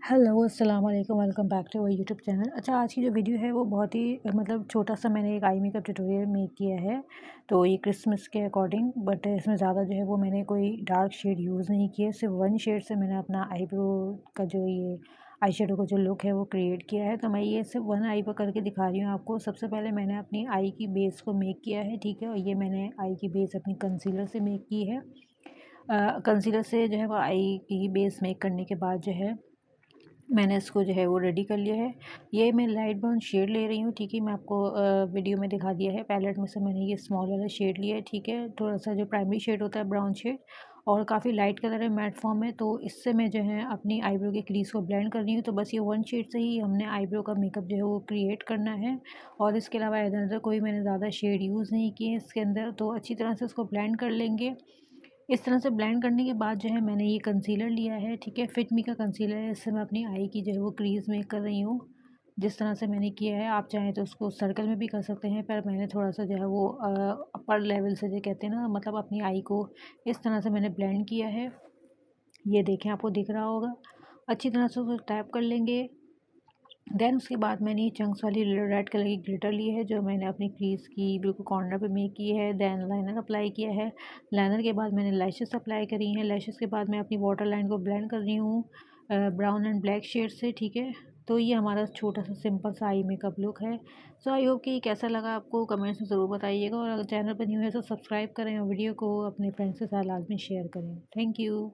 Hello अस्सलाम वालेकुम, welcome back to our YouTube channel. अच्छा, आज की जो वीडियो है वो बहुत ही मतलब छोटा सा मैंने एक आई मेकअप ट्यूटोरियल मेक किया है। तो ये क्रिसमस के अकॉर्डिंग, बट इसमें ज़्यादा जो है वो मैंने कोई डार्क शेड यूज़ नहीं किया, सिर्फ वन शेड से मैंने अपना आईब्रो का जो ये आई शेडो का जो लुक है वो क्रिएट किया है। तो मैं ये सिर्फ वन आई पर करके दिखा रही हूँ आपको। सबसे पहले मैंने अपनी आई की बेस को मेक किया है, ठीक है। और ये मैंने आई की बेस अपनी कंसीलर से मेक की है। कंसीलर से जो है वो आई की बेस मेक करने के बाद जो है मैंने इसको जो है वो रेडी कर लिया है। ये मैं लाइट ब्राउन शेड ले रही हूँ, ठीक है। मैं आपको वीडियो में दिखा दिया है, पैलेट में से मैंने ये स्मॉल वाला शेड लिया है, ठीक है। थोड़ा सा जो प्राइमरी शेड होता है ब्राउन शेड, और काफ़ी लाइट कलर है, मैट फॉर्म में। तो इससे मैं जो है अपनी आईब्रो के क्रीज को ब्लेंड कर रही हूँ। तो बस ये वन शेड से ही हमने आईब्रो का मेकअप जो है वो क्रिएट करना है। और इसके अलावा इधर उधर कोई मैंने ज़्यादा शेड यूज़ नहीं किए इसके अंदर। तो अच्छी तरह से इसको ब्लेंड कर लेंगे। इस तरह से ब्लेंड करने के बाद जो है मैंने ये कंसीलर लिया है, ठीक है। फिट मी का कंसीलर है। इससे मैं अपनी आई की जो है वो क्रीज़ मेक कर रही हूँ। जिस तरह से मैंने किया है, आप चाहें तो उसको सर्कल में भी कर सकते हैं, पर मैंने थोड़ा सा जो है वो अपर लेवल से जो कहते हैं ना, मतलब अपनी आई को इस तरह से मैंने ब्लेंड किया है। ये देखें, आपको दिख रहा होगा। अच्छी तरह से उसको टैप कर लेंगे। देन उसके बाद मैंने ये चंक्स वाली रेड कलर की ग्लिटर ली है, जो मैंने अपनी क्रीज की बिल्कुल कॉर्नर पे मेक की है। देन लाइनर अप्लाई किया है। लाइनर के बाद मैंने लैशेस अप्लाई करी हैं। लैशेस के बाद मैं अपनी वाटर लाइन को ब्लेंड कर रही हूँ ब्राउन एंड ब्लैक शेड से, ठीक है। तो ये हमारा छोटा सा सिंपल सा आई मेकअप लुक है। सो आई होप कि ये कैसा लगा आपको, कमेंट्स में ज़रूर बताइएगा। और अगर चैनल पर न्यू है तो सब्सक्राइब करें और वीडियो को अपने फ्रेंड्स के साथ लाजमी शेयर करें। Thank you.